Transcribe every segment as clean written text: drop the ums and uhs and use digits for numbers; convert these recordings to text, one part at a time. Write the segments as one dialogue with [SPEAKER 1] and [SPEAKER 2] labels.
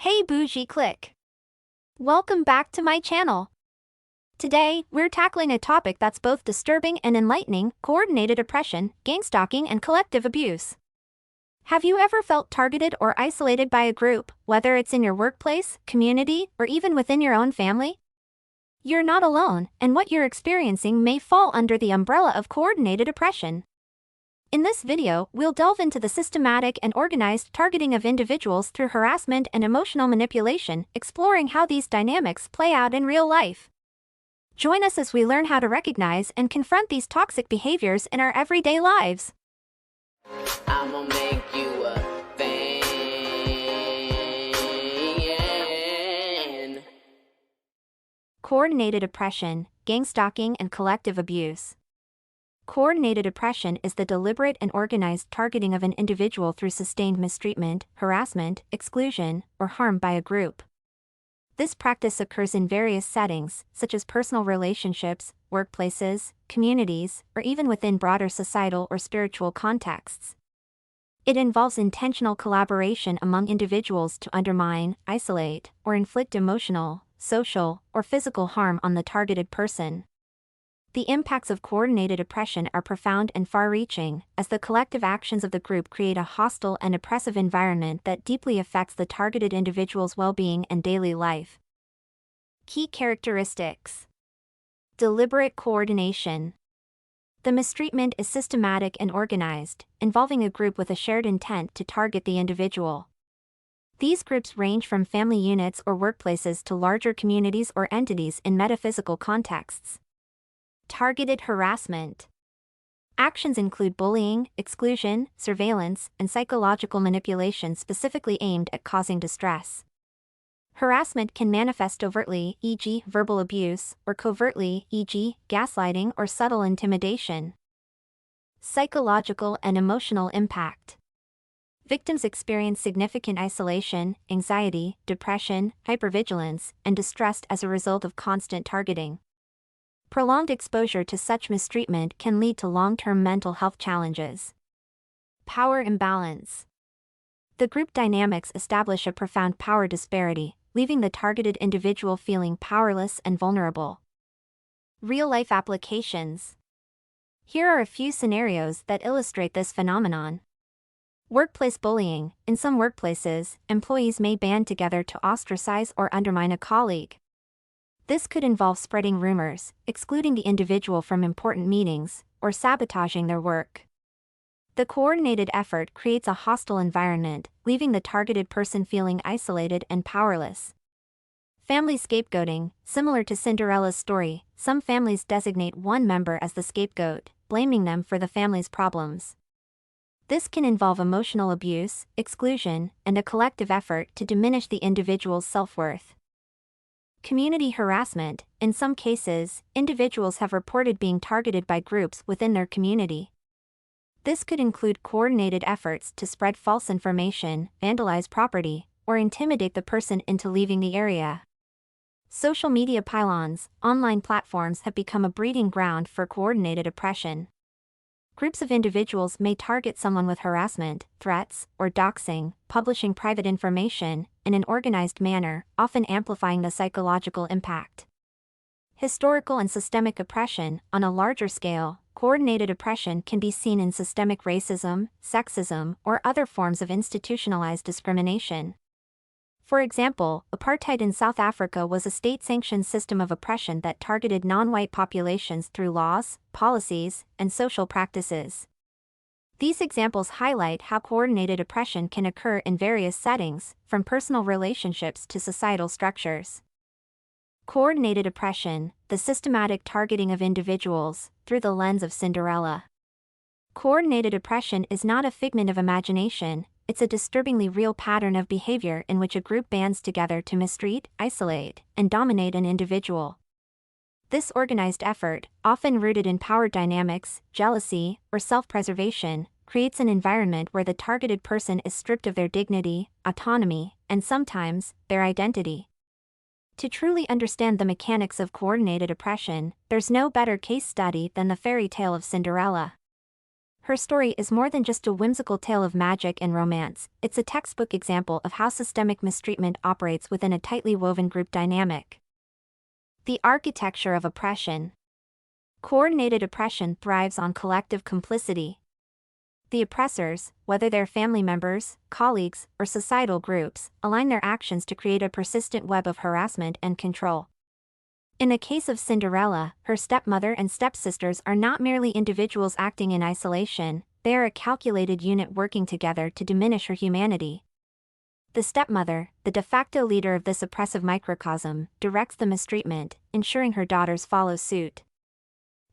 [SPEAKER 1] Hey Bougie click. Welcome back to my channel. Today, we're tackling a topic that's both disturbing and enlightening: coordinated oppression, gang-stalking, and collective abuse. Have you ever felt targeted or isolated by a group, whether it's in your workplace, community, or even within your own family? You're not alone, and what you're experiencing may fall under the umbrella of coordinated oppression. In this video, we'll delve into the systematic and organized targeting of individuals through harassment and emotional manipulation, exploring how these dynamics play out in real life. Join us as we learn how to recognize and confront these toxic behaviors in our everyday lives.
[SPEAKER 2] I'ma make you a fan.
[SPEAKER 1] Coordinated oppression, gang-stalking, and collective abuse. Coordinated oppression is the deliberate and organized targeting of an individual through sustained mistreatment, harassment, exclusion, or harm by a group. This practice occurs in various settings, such as personal relationships, workplaces, communities, or even within broader societal or spiritual contexts. It involves intentional collaboration among individuals to undermine, isolate, or inflict emotional, social, or physical harm on the targeted person. The impacts of coordinated oppression are profound and far-reaching, as the collective actions of the group create a hostile and oppressive environment that deeply affects the targeted individual's well-being and daily life. Key characteristics: deliberate coordination. The mistreatment is systematic and organized, involving a group with a shared intent to target the individual. These groups range from family units or workplaces to larger communities or entities in metaphysical contexts. Targeted harassment. Actions include bullying, exclusion, surveillance, and psychological manipulation specifically aimed at causing distress. Harassment can manifest overtly, e.g., verbal abuse, or covertly, e.g., gaslighting or subtle intimidation. Psychological and emotional impact. Victims experience significant isolation, anxiety, depression, hypervigilance, and distress as a result of constant targeting. Prolonged exposure to such mistreatment can lead to long-term mental health challenges. Power imbalance. The group dynamics establish a profound power disparity, leaving the targeted individual feeling powerless and vulnerable. Real-life applications. Here are a few scenarios that illustrate this phenomenon. Workplace bullying. In some workplaces, employees may band together to ostracize or undermine a colleague. This could involve spreading rumors, excluding the individual from important meetings, or sabotaging their work. The coordinated effort creates a hostile environment, leaving the targeted person feeling isolated and powerless. Family scapegoating. Similar to Cinderella's story, some families designate one member as the scapegoat, blaming them for the family's problems. This can involve emotional abuse, exclusion, and a collective effort to diminish the individual's self-worth. Community harassment. In some cases, individuals have reported being targeted by groups within their community. This could include coordinated efforts to spread false information, vandalize property, or intimidate the person into leaving the area. Social media pylons. Online platforms have become a breeding ground for coordinated oppression. Groups of individuals may target someone with harassment, threats, or doxing, publishing private information in an organized manner, often amplifying the psychological impact. Historical and systemic oppression. On a larger scale, coordinated oppression can be seen in systemic racism, sexism, or other forms of institutionalized discrimination. For example, apartheid in South Africa was a state-sanctioned system of oppression that targeted non-white populations through laws, policies, and social practices. These examples highlight how coordinated oppression can occur in various settings, from personal relationships to societal structures. Coordinated oppression, the systematic targeting of individuals, through the lens of Cinderella. Coordinated oppression is not a figment of imagination. It's a disturbingly real pattern of behavior in which a group bands together to mistreat, isolate, and dominate an individual. This organized effort, often rooted in power dynamics, jealousy, or self-preservation, creates an environment where the targeted person is stripped of their dignity, autonomy, and sometimes, their identity. To truly understand the mechanics of coordinated oppression, there's no better case study than the fairy tale of Cinderella. Her story is more than just a whimsical tale of magic and romance, it's a textbook example of how systemic mistreatment operates within a tightly woven group dynamic. The architecture of oppression. Coordinated oppression thrives on collective complicity. The oppressors, whether they're family members, colleagues, or societal groups, align their actions to create a persistent web of harassment and control. In the case of Cinderella, her stepmother and stepsisters are not merely individuals acting in isolation, they are a calculated unit working together to diminish her humanity. The stepmother, the de facto leader of this oppressive microcosm, directs the mistreatment, ensuring her daughters follow suit.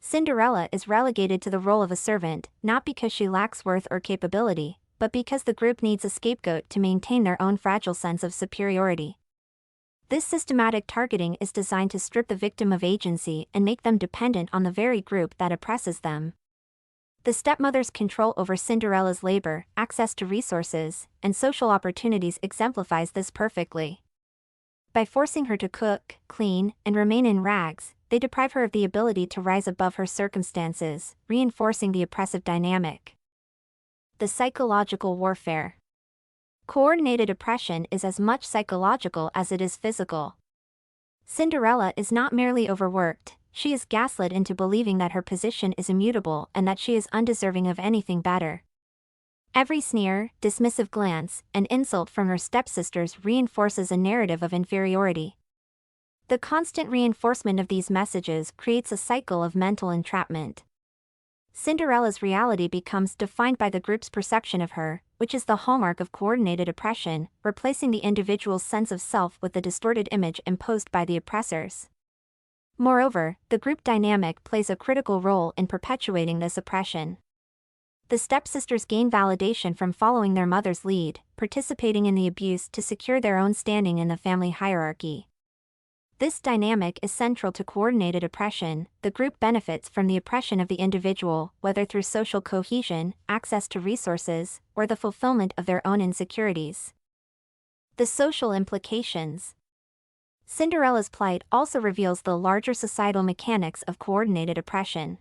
[SPEAKER 1] Cinderella is relegated to the role of a servant, not because she lacks worth or capability, but because the group needs a scapegoat to maintain their own fragile sense of superiority. This systematic targeting is designed to strip the victim of agency and make them dependent on the very group that oppresses them. The stepmother's control over Cinderella's labor, access to resources, and social opportunities exemplifies this perfectly. By forcing her to cook, clean, and remain in rags, they deprive her of the ability to rise above her circumstances, reinforcing the oppressive dynamic. The psychological warfare. Coordinated oppression is as much psychological as it is physical. Cinderella is not merely overworked, she is gaslit into believing that her position is immutable and that she is undeserving of anything better. Every sneer, dismissive glance, and insult from her stepsisters reinforces a narrative of inferiority. The constant reinforcement of these messages creates a cycle of mental entrapment. Cinderella's reality becomes defined by the group's perception of her, which is the hallmark of coordinated oppression, replacing the individual's sense of self with the distorted image imposed by the oppressors. Moreover, the group dynamic plays a critical role in perpetuating this oppression. The stepsisters gain validation from following their mother's lead, participating in the abuse to secure their own standing in the family hierarchy. This dynamic is central to coordinated oppression. The group benefits from the oppression of the individual, whether through social cohesion, access to resources, or the fulfillment of their own insecurities. The social implications. Cinderella's plight also reveals the larger societal mechanics of coordinated oppression.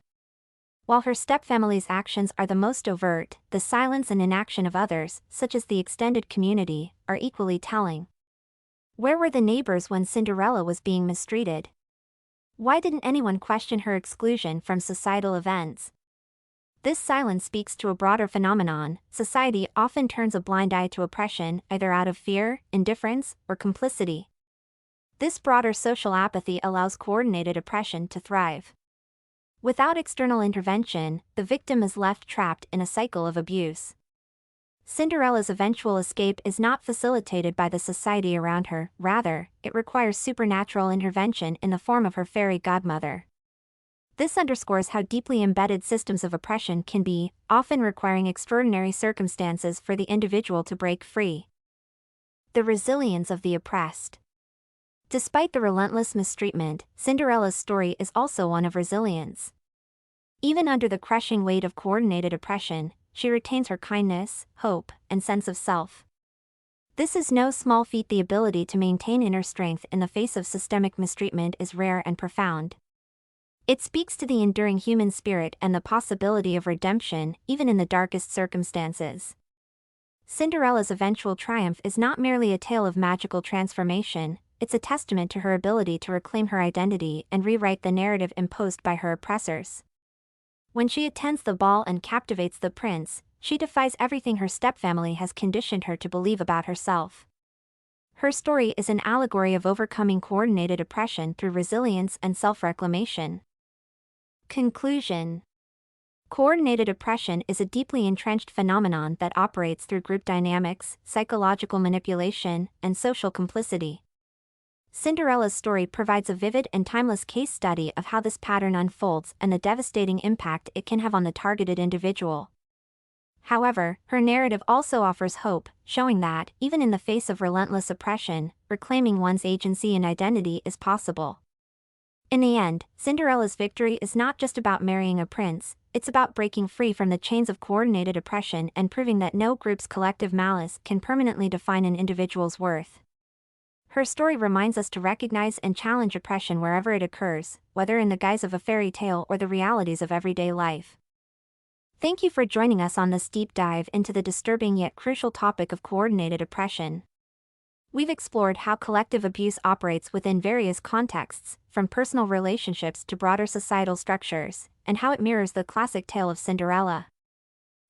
[SPEAKER 1] While her stepfamily's actions are the most overt, the silence and inaction of others, such as the extended community, are equally telling. Where were the neighbors when Cinderella was being mistreated? Why didn't anyone question her exclusion from societal events? This silence speaks to a broader phenomenon. Society often turns a blind eye to oppression, either out of fear, indifference, or complicity. This broader social apathy allows coordinated oppression to thrive. Without external intervention, the victim is left trapped in a cycle of abuse. Cinderella's eventual escape is not facilitated by the society around her, rather, it requires supernatural intervention in the form of her fairy godmother. This underscores how deeply embedded systems of oppression can be, often requiring extraordinary circumstances for the individual to break free. The resilience of the oppressed. Despite the relentless mistreatment, Cinderella's story is also one of resilience. Even under the crushing weight of coordinated oppression, she retains her kindness, hope, and sense of self. This is no small feat. The ability to maintain inner strength in the face of systemic mistreatment is rare and profound. It speaks to the enduring human spirit and the possibility of redemption, even in the darkest circumstances. Cinderella's eventual triumph is not merely a tale of magical transformation, it's a testament to her ability to reclaim her identity and rewrite the narrative imposed by her oppressors. When she attends the ball and captivates the prince, she defies everything her stepfamily has conditioned her to believe about herself. Her story is an allegory of overcoming coordinated oppression through resilience and self-reclamation. Conclusion. Coordinated oppression is a deeply entrenched phenomenon that operates through group dynamics, psychological manipulation, and social complicity. Cinderella's story provides a vivid and timeless case study of how this pattern unfolds and the devastating impact it can have on the targeted individual. However, her narrative also offers hope, showing that, even in the face of relentless oppression, reclaiming one's agency and identity is possible. In the end, Cinderella's victory is not just about marrying a prince, it's about breaking free from the chains of coordinated oppression and proving that no group's collective malice can permanently define an individual's worth. Her story reminds us to recognize and challenge oppression wherever it occurs, whether in the guise of a fairy tale or the realities of everyday life. Thank you for joining us on this deep dive into the disturbing yet crucial topic of coordinated oppression. We've explored how collective abuse operates within various contexts, from personal relationships to broader societal structures, and how it mirrors the classic tale of Cinderella.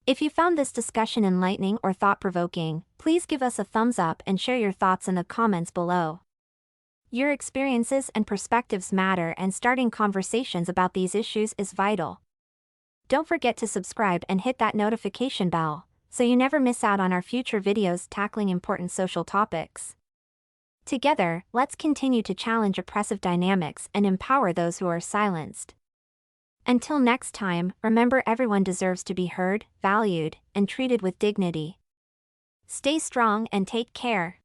[SPEAKER 1] If you found this discussion enlightening or thought-provoking, please give us a thumbs up and share your thoughts in the comments below. Your experiences and perspectives matter, and starting conversations about these issues is vital. Don't forget to subscribe and hit that notification bell, so you never miss out on our future videos tackling important social topics. Together, let's continue to challenge oppressive dynamics and empower those who are silenced. Until next time, remember, everyone deserves to be heard, valued, and treated with dignity. Stay strong and take care.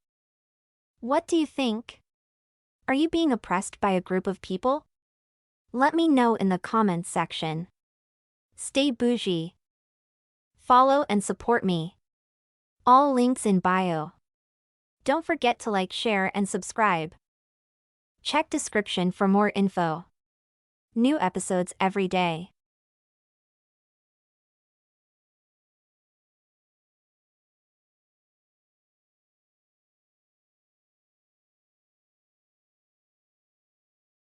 [SPEAKER 1] What do you think? Are you being oppressed by a group of people? Let me know in the comments section. Stay bougie. Follow and support me. All links in bio. Don't forget to like, share, and subscribe. Check description for more info. New episodes every day.